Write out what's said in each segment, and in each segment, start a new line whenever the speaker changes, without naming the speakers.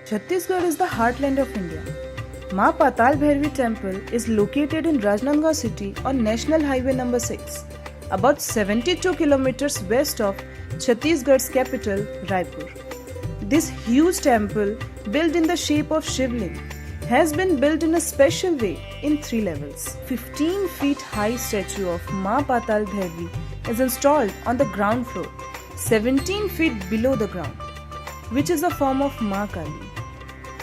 Chhattisgarh is the heartland of India. Ma Patal Bhairavi Temple is located in Rajnandgaon city on National Highway number 6, about 72 kilometers west of Chhattisgarh's capital, Raipur. This huge temple, built in the shape of Shivling, has been built in a special way in 3 levels. 15 feet high statue of Ma Patal Bhairavi is installed on the ground floor, 17 feet below the ground, which is a form of Ma Kali.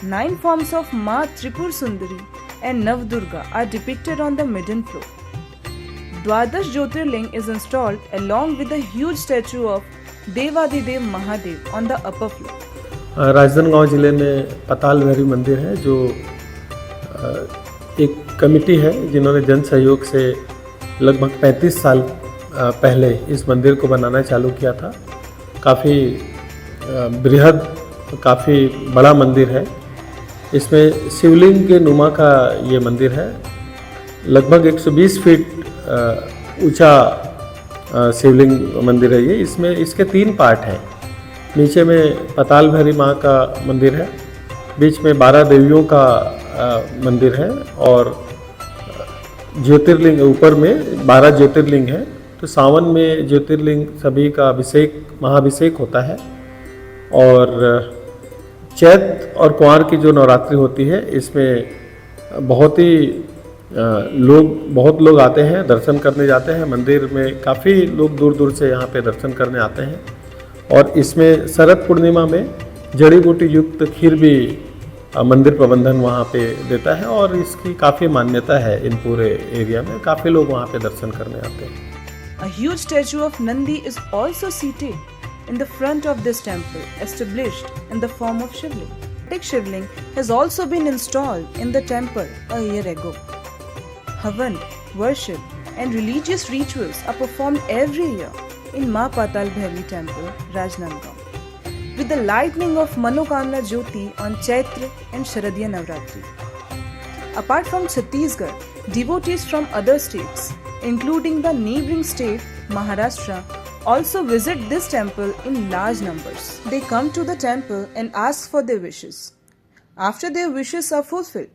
9 forms of Ma Tripur Sundari and Navdurga are depicted on the midden floor. Dwadash Jyotirling is installed along with a huge statue of Devadidev Mahadev on the upper floor.
Rajnandgaon ज़िले में पाताल भैरवी मंदिर है जो एक committee है जिन्होंने जन सहयोग से लगभग 35 साल पहले इस मंदिर को बनाना चालू किया था। काफ़ी बृहद, काफ़ी बड़ा मंदिर है। इसमें शिवलिंग के नुमा का ये मंदिर है। लगभग 120 फीट ऊंचा शिवलिंग मंदिर है ये। इसमें इसके 3 पार्ट हैं। नीचे में पाताल भैरवी माँ का मंदिर है, बीच में 12 देवियों का मंदिर है और ज्योतिर्लिंग ऊपर में 12 ज्योतिर्लिंग है। तो सावन में ज्योतिर्लिंग सभी का अभिषेक, महाअभिषेक होता है और चैत और कुंवार की जो नवरात्रि होती है इसमें बहुत लोग आते हैं, दर्शन करने जाते हैं। मंदिर में काफ़ी लोग दूर दूर से यहाँ पे दर्शन करने आते हैं और इसमें शरद पूर्णिमा में जड़ी बूटी युक्त खीर भी मंदिर प्रबंधन वहाँ पे देता है और इसकी काफ़ी मान्यता है। इन पूरे एरिया में काफ़ी लोग वहाँ पे दर्शन करने आते हैं।
A huge statue of Nandi is also seated in the front of this temple, established in the form of Shivling. Big Shivling has also been installed in the temple a year ago. Havan, worship and religious rituals are performed every year in Ma Patal Bhairavi Temple, Rajnandgaon, with the lighting of Manokamna Jyoti on Chaitra and Sharadiya Navratri. Apart from Chhattisgarh, devotees from other states, including the neighbouring state Maharashtra, also visit this temple in large numbers. They come to the temple and ask for their wishes. After their wishes are fulfilled,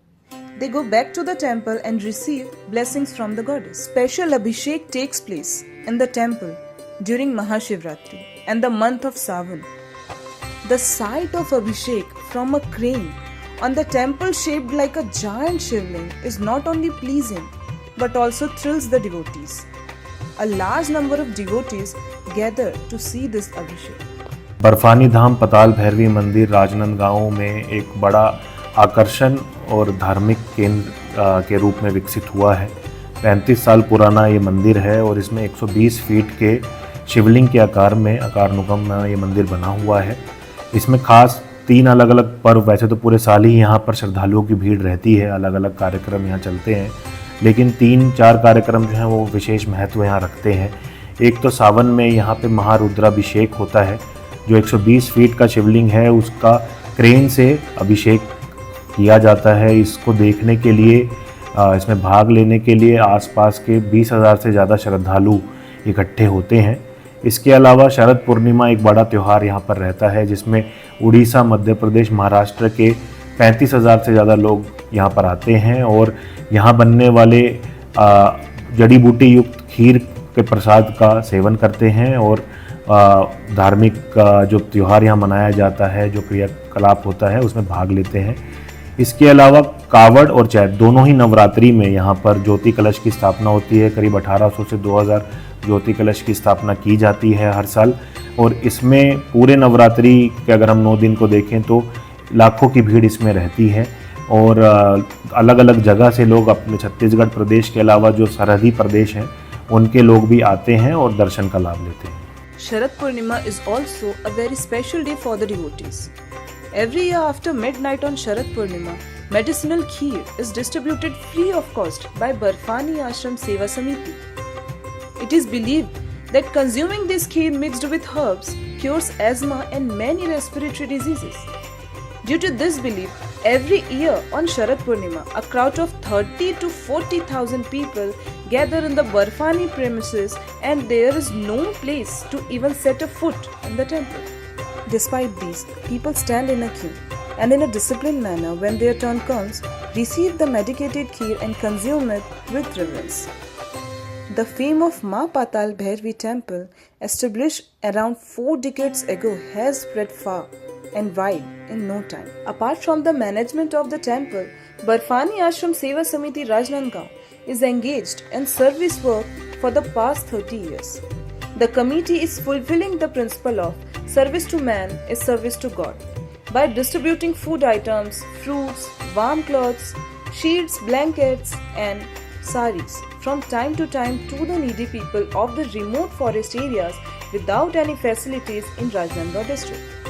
they go back to the temple and receive blessings from the goddess. Special Abhishek takes place in the temple during Mahashivratri and the month of Savan. The sight of Abhishek from a crane on the temple shaped like a giant Shivling is not only pleasing but also thrills the devotees. A large number of devotees gather to see this Abhishek.
बर्फानी धाम पाताल भैरवी मंदिर राजनांदगांव में एक बड़ा आकर्षण और धार्मिक केंद्र के रूप में विकसित हुआ है। 35 साल पुराना ये मंदिर है और इसमें 120 फीट के शिवलिंग के आकार में आकारनुकम ये मंदिर बना हुआ है। इसमें खास 3 अलग अलग पर्व, वैसे तो पूरे साल ही यहाँ पर श्रद्धालुओं की भीड़ रहती है, अलग अलग कार्यक्रम यहाँ चलते हैं, लेकिन 3-4 कार्यक्रम जो हैं वो विशेष महत्व यहाँ रखते हैं। एक तो सावन में यहाँ पे महारुद्राभिषेक होता है, जो 120 फीट का शिवलिंग है उसका क्रेन से अभिषेक किया जाता है। इसको देखने के लिए, इसमें भाग लेने के लिए आसपास के 20,000 से ज़्यादा श्रद्धालु इकट्ठे होते हैं। इसके अलावा शरद पूर्णिमा एक बड़ा त्यौहार यहाँ पर रहता है जिसमें उड़ीसा, मध्य प्रदेश, महाराष्ट्र के 35,000 से ज़्यादा लोग यहाँ पर आते हैं और यहाँ बनने वाले जड़ी बूटी युक्त खीर के प्रसाद का सेवन करते हैं और धार्मिक जो त्यौहार यहाँ मनाया जाता है, जो क्रियाकलाप होता है उसमें भाग लेते हैं। इसके अलावा कावड़ और चैत दोनों ही नवरात्रि में यहाँ पर ज्योति कलश की स्थापना होती है। करीब 1800 से 2000 ज्योति कलश की स्थापना की जाती है हर साल और इसमें पूरे नवरात्रि के अगर हम 9 दिन को देखें तो लाखों की भीड़ इसमें रहती है और अलग अलग जगह से लोग अपने छत्तीसगढ़ प्रदेश के अलावा जो सरहदी प्रदेश हैं उनके लोग भी आते हैं और दर्शन का लाभ लेते हैं।
Sharad Purnima is also a very special day for the devotees. Every year after midnight on Sharad Purnima, medicinal kheer is distributed free of cost by Barfani Ashram Seva Samiti. It is believed that consuming this kheer mixed with herbs cures asthma and many respiratory diseases. Due to this belief, every year on Sharad Purnima, a crowd of 30 to 40,000 people gather in the Barfani premises and there is no place to even set a foot in the temple. Despite these, people stand in a queue and in a disciplined manner, when their turn comes, receive the medicated kheer and consume it with reverence. The fame of Ma Patal Bhairavi temple, established around 4 decades ago, has spread far and wide in no time. Apart from the management of the temple, Barfani Ashram Seva Samiti Rajnandgaon is engaged in service work for the past 30 years. The committee is fulfilling the principle of service to man is service to God by distributing food items, fruits, warm clothes, sheets, blankets and saris from time to time to the needy people of the remote forest areas without any facilities in Rajnandgaon district.